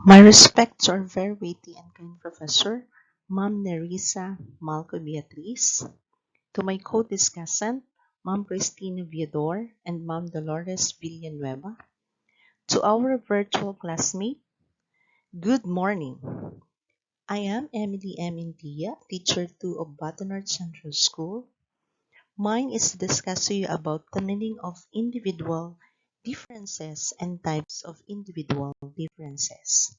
My respect to our very witty and kind professor, Ma'am Nerissa Malco Beatriz, to my co-discussant, Ma'am Cristina Viador and Ma'am Dolores Villanueva, to our virtual classmate, good morning. I am Emily M. Intia, teacher 2 of Batonard Central School. Mine is to discuss to you about the meaning of individual differences and types of individual differences.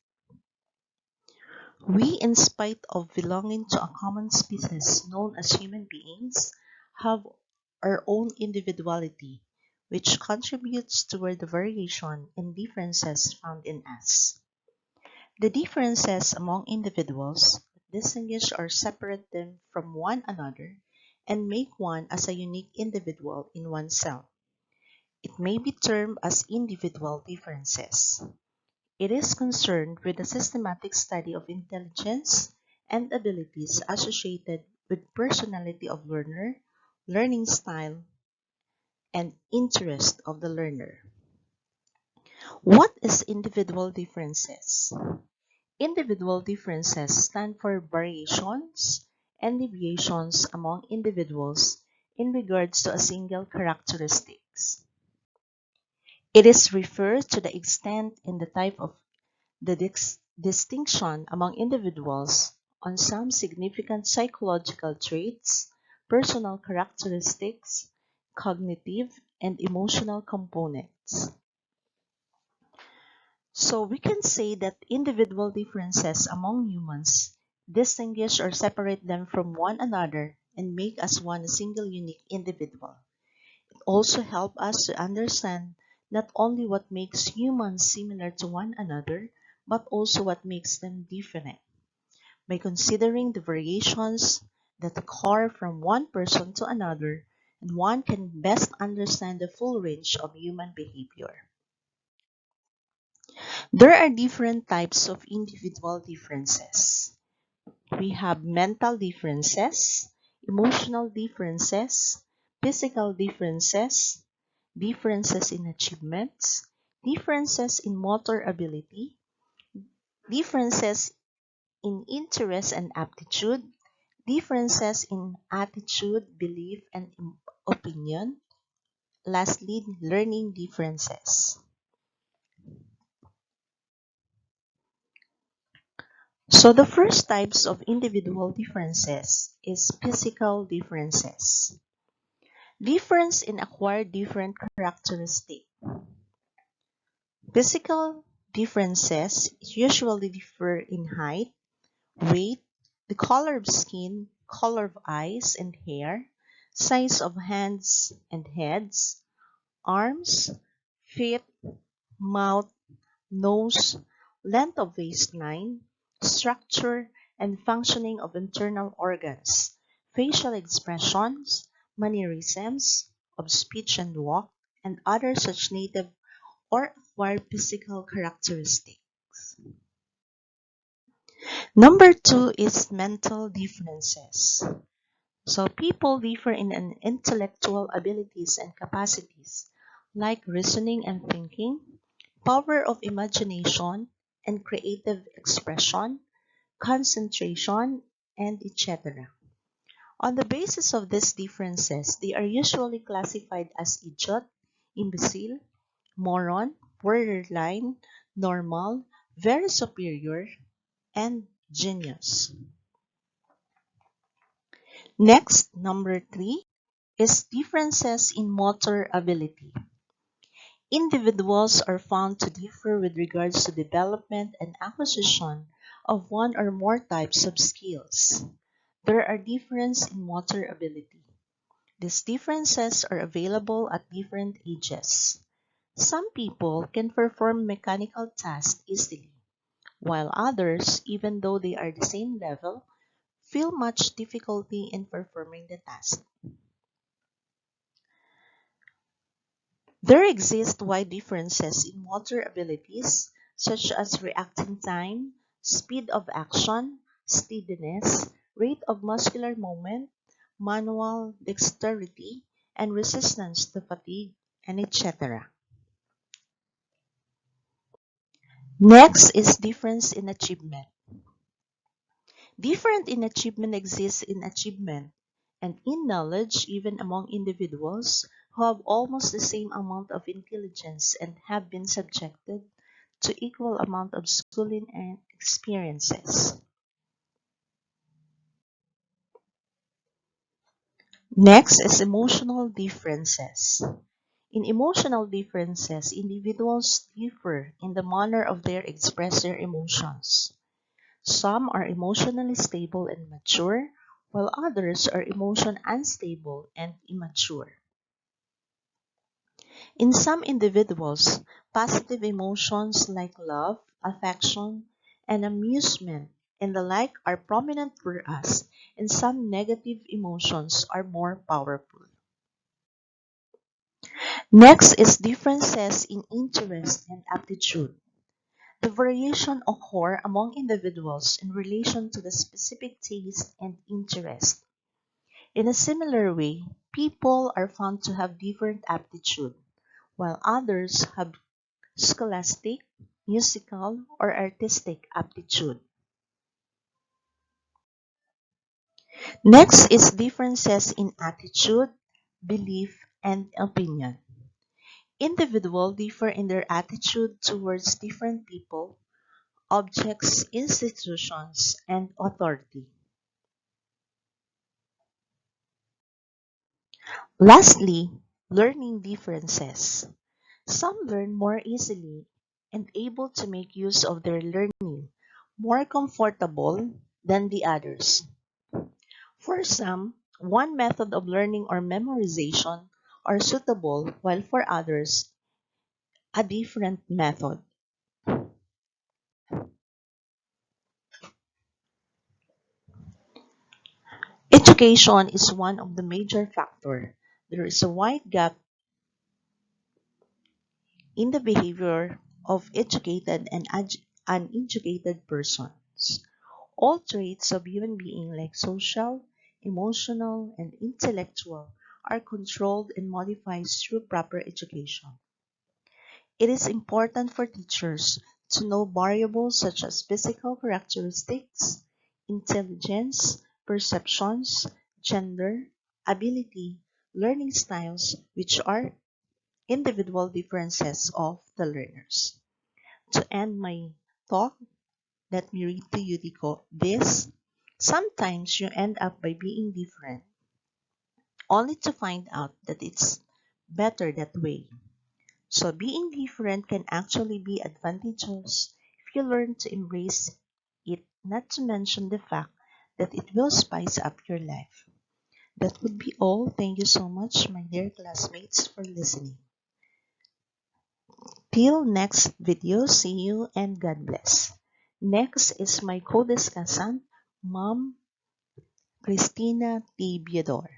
We, in spite of belonging to a common species known as human beings, have our own individuality, which contributes toward the variation and differences found in us. The differences among individuals distinguish or separate them from one another and make one as a unique individual in oneself. It may be termed as individual differences. It is concerned with the systematic study of intelligence and abilities associated with personality of learner, learning style, and interest of the learner. What is individual differences? Individual differences stand for variations and deviations among individuals in regards to a single characteristics. It is referred to the extent and the type of the distinction among individuals on some significant psychological traits, personal characteristics, cognitive, and emotional components. So we can say that individual differences among humans distinguish or separate them from one another and make us one single unique individual. It also helps us to understand not only what makes humans similar to one another, but also what makes them different. By considering the variations that occur from one person to another, and one can best understand the full range of human behavior. There are different types of individual differences. We have mental differences, emotional differences, physical differences, differences in achievements, differences in motor ability, differences in interest and aptitude, differences in attitude, belief, and opinion. Lastly, learning differences. So the first types of individual differences is physical differences. Difference in acquired different characteristics. Physical differences usually differ in height, weight, the color of skin, color of eyes and hair, size of hands and heads, arms, feet, mouth, nose, length of waistline, structure and functioning of internal organs, facial expressions, mannerisms of speech and walk, and other such native or acquired physical characteristics. Number two is mental differences. So people differ in an intellectual abilities and capacities like reasoning and thinking, power of imagination and creative expression, concentration, and etc. On the basis of these differences, they are usually classified as idiot, imbecile, moron, borderline, normal, very superior, and genius. Next, number three is differences in motor ability. Individuals are found to differ with regards to development and acquisition of one or more types of skills. There are differences in motor ability. These differences are available at different ages. Some people can perform mechanical tasks easily, while others, even though they are the same level, feel much difficulty in performing the task. There exist wide differences in motor abilities such as reacting time, speed of action, steadiness, rate of muscular movement, manual dexterity, and resistance to fatigue, and etc. Next is difference in achievement. Difference in achievement exists in achievement and in knowledge even among individuals who have almost the same amount of intelligence and have been subjected to equal amount of schooling and experiences. Next is emotional differences. In emotional differences, individuals differ in the manner of their express their emotions. Some are emotionally stable and mature, while others are emotion unstable and immature. In some individuals, positive emotions like love, affection, and amusement and the like are prominent whereas in some negative emotions are more powerful. Next is differences in interest and aptitude. The variation occur among individuals in relation to the specific taste and interest. In a similar way, people are found to have different aptitude, while others have scholastic, musical, or artistic aptitude. Next is differences in attitude, belief, and opinion. Individuals differ in their attitude towards different people, objects, institutions, and authority. Lastly, learning differences. Some learn more easily and able to make use of their learning more comfortable than the others. For some, one method of learning or memorization are suitable while for others, a different method. Education is one of the major factors. There is a wide gap in the behavior of educated and uneducated persons. All traits of human being like social, emotional, and intellectual are controlled and modified through proper education. It is important for teachers to know variables such as physical characteristics, intelligence, perceptions, gender, ability, learning styles, which are individual differences of the learners. To end my talk, let me read to you this. Sometimes you end up by being different, only to find out that it's better that way. So being different can actually be advantageous if you learn to embrace it, not to mention the fact that it will spice up your life. That would be all. Thank you so much, my dear classmates, for listening. Till next video, see you and God bless. Next is my co-discussant, Mom Christina T. Biodor.